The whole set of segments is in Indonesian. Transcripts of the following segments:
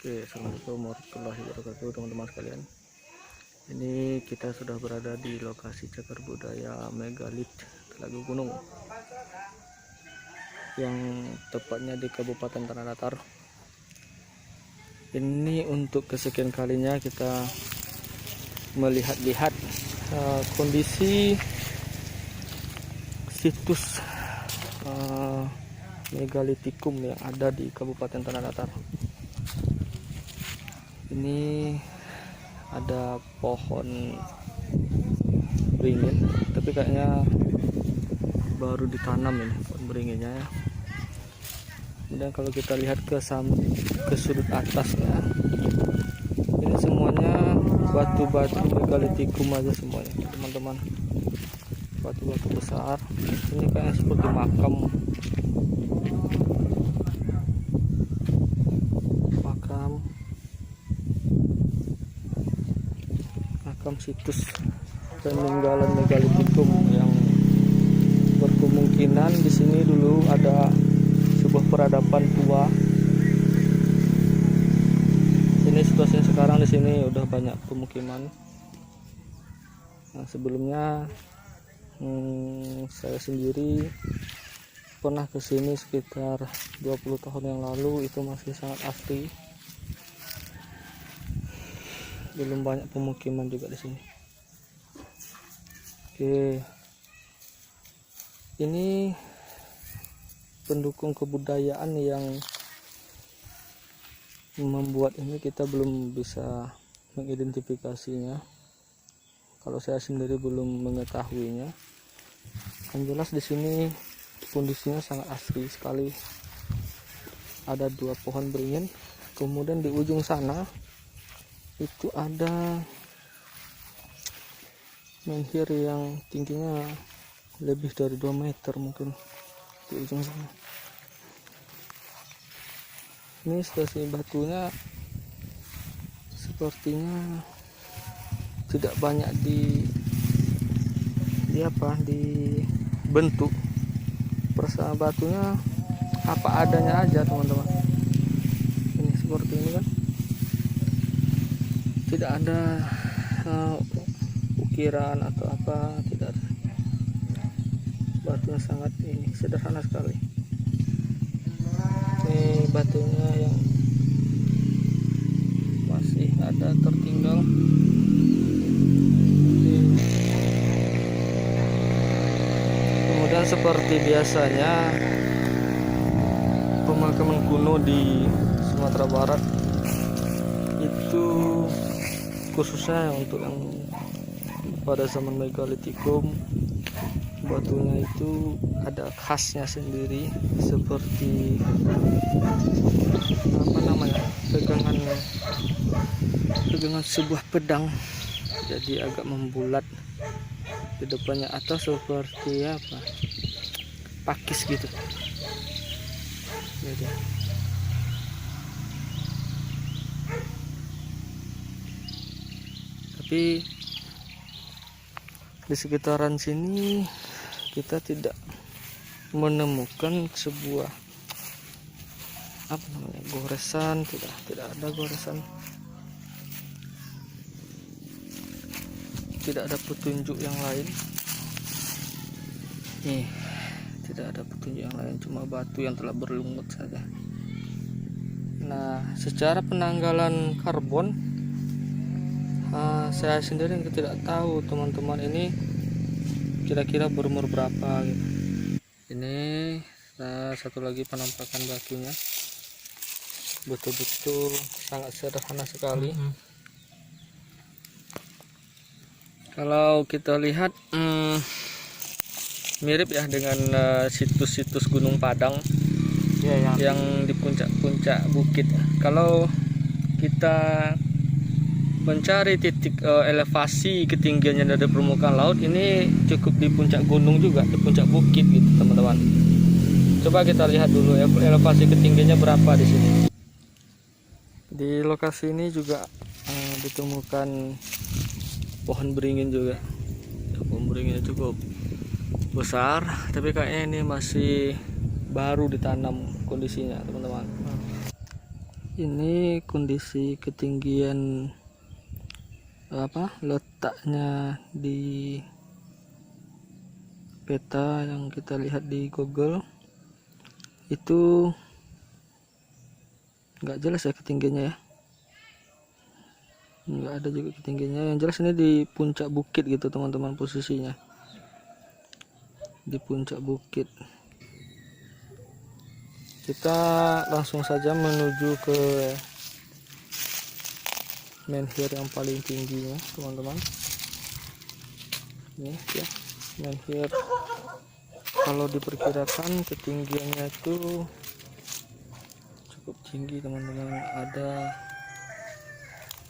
Oke, assalamualaikum warahmatullahi wabarakatuh teman-teman sekalian. Ini kita sudah berada di lokasi cagar budaya megalit Telaga Gunung, yang tepatnya di Kabupaten Tanah Datar. Ini untuk kesekian kalinya kita melihat-lihat kondisi situs megalitikum yang ada di Kabupaten Tanah Datar. Ini ada pohon beringin, tapi kayaknya baru ditanam ini pohon beringinnya ya. Kemudian kalau kita lihat ke sudut atasnya, ini semuanya batu-batu megalitikum aja semuanya teman-teman, batu-batu besar. Ini kayaknya seperti makam situs peninggalan megalitikum yang berkemungkinan di sini dulu ada sebuah peradaban tua. Ini situasinya sekarang di sini udah banyak pemukiman. Nah, sebelumnya saya sendiri pernah ke sini sekitar 20 tahun yang lalu, itu masih sangat asri. Belum banyak pemukiman juga di sini. Oke, ini pendukung kebudayaan yang membuat ini kita belum bisa mengidentifikasinya. Kalau saya sendiri belum mengetahuinya. Yang jelas di sini kondisinya sangat asri sekali. Ada 2 pohon beringin, kemudian di ujung sana itu ada menhir yang tingginya lebih dari 2 meter mungkin di ujung sana. Ini situasi batunya sepertinya tidak banyak dibentuk. Perasa batunya apa adanya aja teman-teman. Ini seperti ini kan, tidak ada ukiran atau apa, tidak ada. Batunya sangat sederhana sekali. Ini batunya yang masih ada tertinggal. Kemudian seperti biasanya pemakaman kuno di Sumatera Barat itu, khususnya untuk yang pada zaman megalitikum, batunya itu ada khasnya sendiri, seperti pegangan sebuah pedang, jadi agak membulat di depannya, atau seperti pakis gitu. Jadi tapi di sekitaran sini kita tidak menemukan sebuah goresan, tidak ada goresan, tidak ada petunjuk yang lain. Tidak ada petunjuk yang lain, cuma batu yang telah berlumut saja. Nah, secara penanggalan karbon, saya sendiri tidak tahu teman-teman ini kira-kira berumur berapa gitu. Ini satu lagi penampakan batunya, betul-betul sangat sederhana sekali. Kalau kita lihat mirip ya dengan situs-situs Gunung Padang yang di puncak-puncak bukit. Kalau kita mencari titik elevasi ketinggiannya dari permukaan laut, ini cukup di puncak gunung juga, di puncak bukit gitu teman-teman. Coba kita lihat dulu ya elevasi ketinggiannya berapa di sini. Di lokasi ini juga ditemukan pohon beringin juga. Pohon beringinnya cukup besar, tapi kayaknya ini masih baru ditanam kondisinya teman-teman. Ini kondisi ketinggian letaknya di peta yang kita lihat di Google. Itu nggak jelas ya ketinggiannya ya, nggak ada juga ketinggiannya. Yang jelas ini di puncak bukit gitu teman-teman, posisinya di puncak bukit. Kita langsung saja menuju ke menhir yang paling tingginya teman-teman. Ini ya menhir, kalau diperkirakan ketinggiannya itu cukup tinggi teman-teman. Ada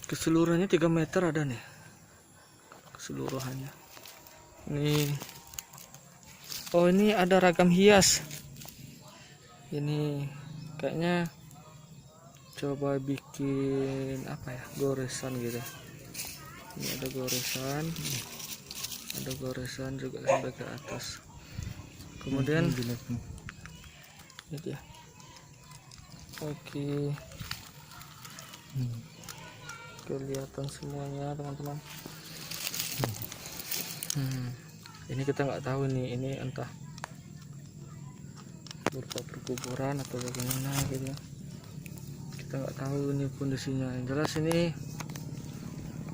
keseluruhannya 3 meter ada nih keseluruhannya. Ini ada ragam hias. Ini kayaknya coba bikin goresan gitu. Ini ada goresan juga sampai ke atas. Kemudian ini dia. Oke, kelihatan semuanya teman-teman. Ini kita nggak tahu nih, ini entah berupa perkuburan atau bagaimana gitu. Kita nggak tahu ini kondisinya. Yang jelas ini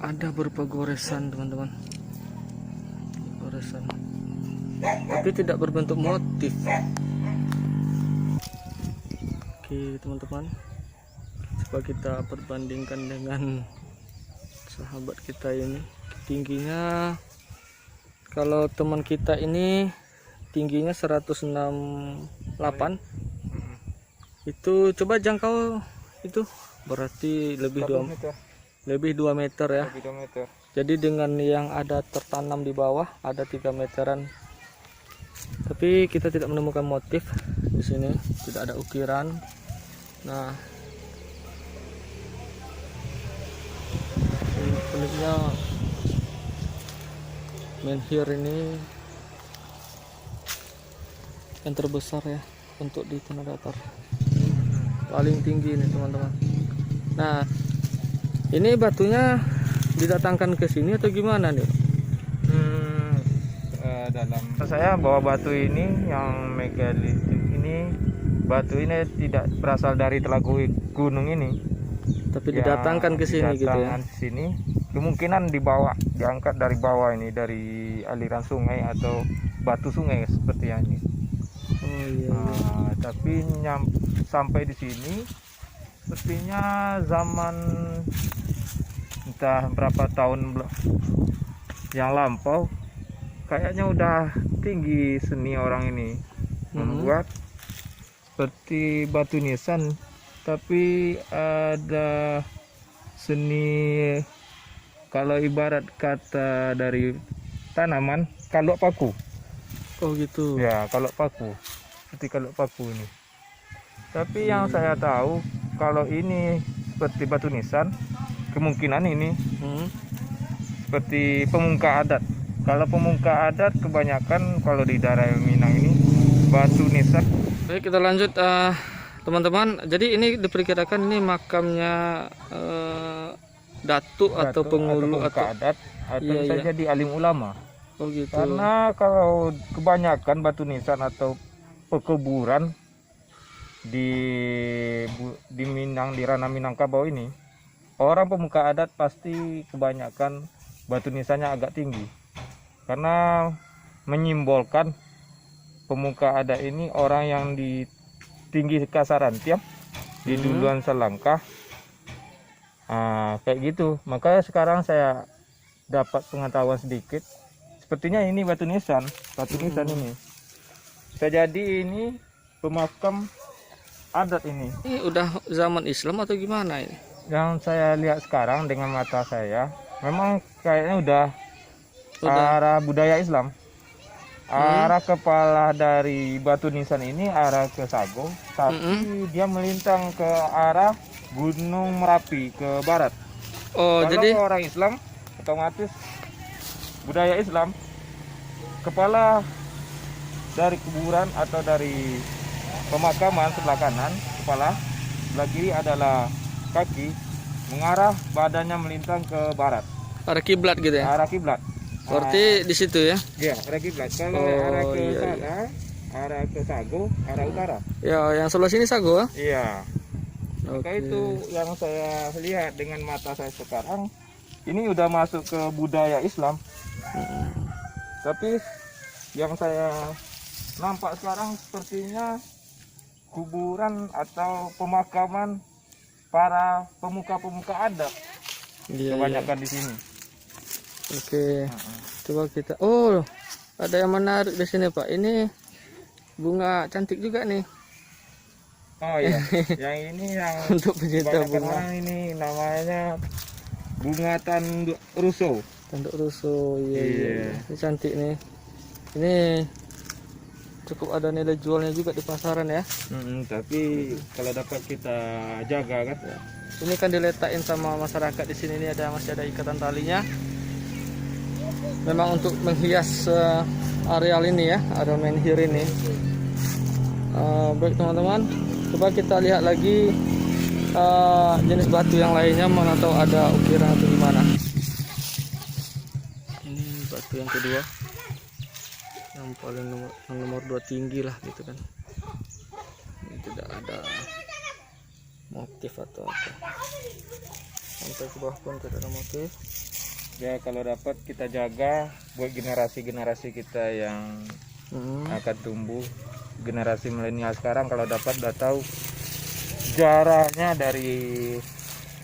ada berupa goresan teman-teman, goresan, tapi tidak berbentuk motif. Oke teman-teman, coba kita perbandingkan dengan sahabat kita ini. Tingginya, kalau teman kita ini tingginya 168, itu coba jangkau itu berarti lebih 2 meter ya. Jadi dengan yang ada tertanam di bawah ada 3 meteran, tapi kita tidak menemukan motif di sini, tidak ada ukiran. Nah, uniknya menhir ini yang terbesar ya untuk di tanah datar, paling tinggi ini teman-teman. Nah, ini batunya didatangkan ke sini atau gimana nih? Dalam saya bawa batu ini yang megalitik ini, batu ini tidak berasal dari telaga gunung ini, tapi didatangkan ke sini gitu ya. Sini kemungkinan dibawa, diangkat dari bawah ini, dari aliran sungai atau batu sungai seperti ini. Oh iya. Tapi sampai di sini sepertinya zaman entah berapa tahun yang lampau, kayaknya udah tinggi seni orang ini membuat seperti batu nisan, tapi ada seni, kalau ibarat kata dari tanaman, kalau paku. Oh gitu ya, kalau paku, seperti kalau paku ini. Tapi yang saya tahu, kalau ini seperti batu nisan, kemungkinan ini seperti pemungka adat. Kalau pemungka adat kebanyakan kalau di daerah Minang ini batu nisan. Baik, kita lanjut teman-teman. Jadi ini diperkirakan ini makamnya datuk atau pengulu atau adat, atau bisa jadi alim ulama. Oh gitu. Karena kalau kebanyakan batu nisan atau pekuburan di Minang, di ranah Minangkabau ini, orang pemuka adat pasti kebanyakan batu nisannya agak tinggi, karena menyimbolkan pemuka adat ini orang yang di tinggi kasaran tiap di duluan selangkah. Kayak gitu. Makanya sekarang saya dapat pengetahuan sedikit, sepertinya ini batu nisan ini. Bisa jadi ini pemakam adat ini. Ini udah zaman Islam atau gimana ini? Yang saya lihat sekarang dengan mata saya, memang kayaknya udah arah budaya Islam. Arah kepala dari batu nisan ini arah ke Sago, tapi dia melintang ke arah Gunung Merapi ke barat. Oh, kalau jadi orang Islam otomatis budaya Islam, kepala dari kuburan atau dari pemakaman sebelah kanan, kepala sebelah kiri adalah kaki mengarah badannya melintang ke barat, Arah kiblat gitu ya. arah kiblat. Berarti di situ ya. Iya, arah kiblat. Kalau Oh, arah ke iya, sana, iya. arah ke Sago, arah utara. Ya, yang sebelah sini Sago. Iya. Maka Oke. itu yang saya lihat dengan mata saya sekarang, ini udah masuk ke budaya Islam. Tapi yang saya nampak sekarang sepertinya kuburan atau pemakaman para pemuka-pemuka adat Iya, iya. kebanyakan di sini. Oke. Coba kita. Oh, ada yang menarik di sini Pak. Ini bunga cantik juga nih. Oh iya, yang ini yang Untuk pencinta kebanyakan bunga. orang ini namanya bunga tanduk ruso. Tanduk rusuh. Iya, iya, Iya. iya. Ini cantik nih. Ini cukup ada nilai jualnya juga di pasaran ya. Tapi kalau dapat kita jaga kan. Ini kan diletakin sama masyarakat di sini, ini masih ada ikatan talinya. Memang untuk menghias areal ini ya, area menhir ini. Baik teman-teman, coba kita lihat lagi jenis batu yang lainnya, mana tahu ada ukiran atau gimana. Ini batu yang kedua, yang paling nomor 2 tinggi lah gitu kan. Ini tidak ada motif atau apa, sampai ke bawah pun tidak ada motif. Ya kalau dapat kita jaga buat generasi-generasi kita yang akan tumbuh, generasi milenial sekarang kalau dapat udah tahu sejarahnya dari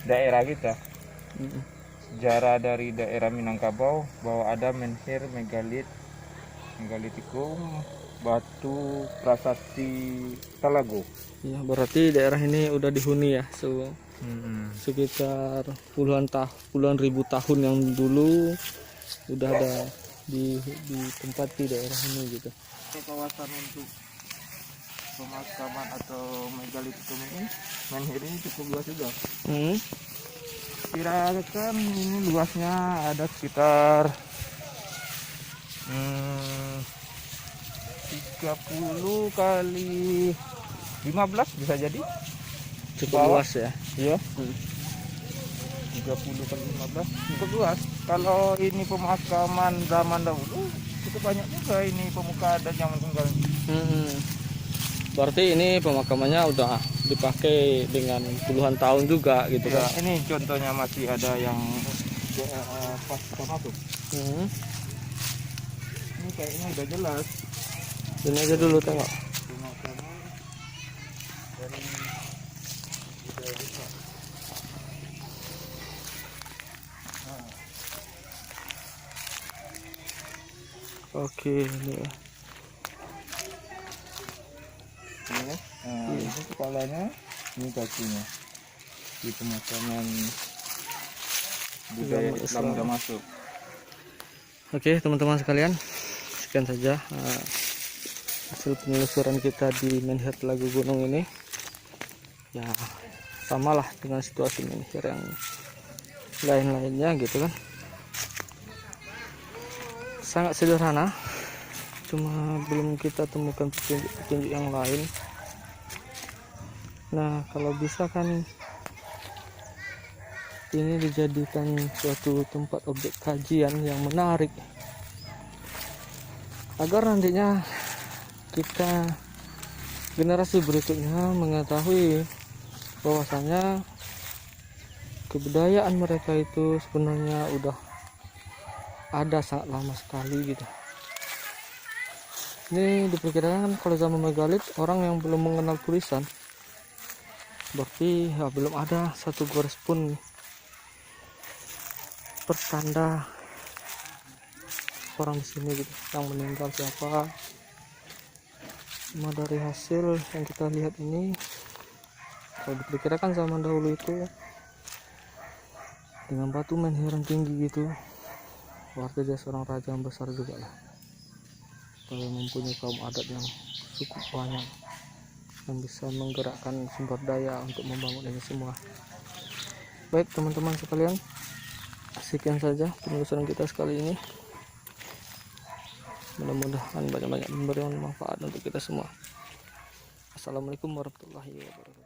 daerah kita, sejarah dari daerah Minangkabau, bahwa ada menhir megalitikum batu prasasti Talago. Ya, berarti daerah ini udah dihuni ya, sekitar puluhan ribu tahun yang dulu udah ada di tempat di daerah ini gitu. Kawasan untuk pemakaman atau megalitikum ini, menhir ini cukup luas juga. Kirakan ini luasnya ada sekitar 30 kali 15 bisa jadi. Cukup Bawah. luas ya. Iya. 30 kali 15 cukup luas. Kalau ini pemakaman zaman dahulu cukup banyak juga ini pemuka adat zaman tunggal. Berarti ini pemakamannya udah dipakai dengan puluhan tahun juga gitu Ya, kan. ini contohnya masih ada yang pas kita masuk. Ini kayaknya udah jelas. Ini aja dulu tengok. Pemakaman dari budaya Islam. Oke, ini ya. Ini, ini kepalanya, ini kakinya. Di pemakaman budaya Agama Islam Islam. udah masuk. Oke teman-teman sekalian, sekian saja hasil penelusuran kita di menhir Telaga Gunung ini. Ya samalah dengan situasi menhir yang lain-lainnya gitu kan. Sangat sederhana, cuma belum kita temukan petunjuk-petunjuk yang lain. Nah kalau bisa kan ini dijadikan suatu tempat objek kajian yang menarik, agar nantinya kita generasi berikutnya mengetahui bahwasanya kebudayaan mereka itu sebenarnya udah ada sangat lama sekali gitu. Ini diperkirakan kalau zaman megalit orang yang belum mengenal tulisan, berarti ya, belum ada satu gores pun pertanda orang di sini gitu yang meninggal siapa. Cuma dari hasil yang kita lihat ini, kalau diperkirakan zaman dahulu itu dengan batu menhir yang tinggi gitu, berarti dia seorang raja yang besar juga lah, kalau mempunyai kaum adat yang cukup banyak yang bisa menggerakkan sumber daya untuk membangun ini semua. Baik teman-teman sekalian, sekian saja penelusuran kita sekali ini. Mudah-mudahan banyak-banyak memberi manfaat untuk kita semua. Assalamualaikum warahmatullahi wabarakatuh.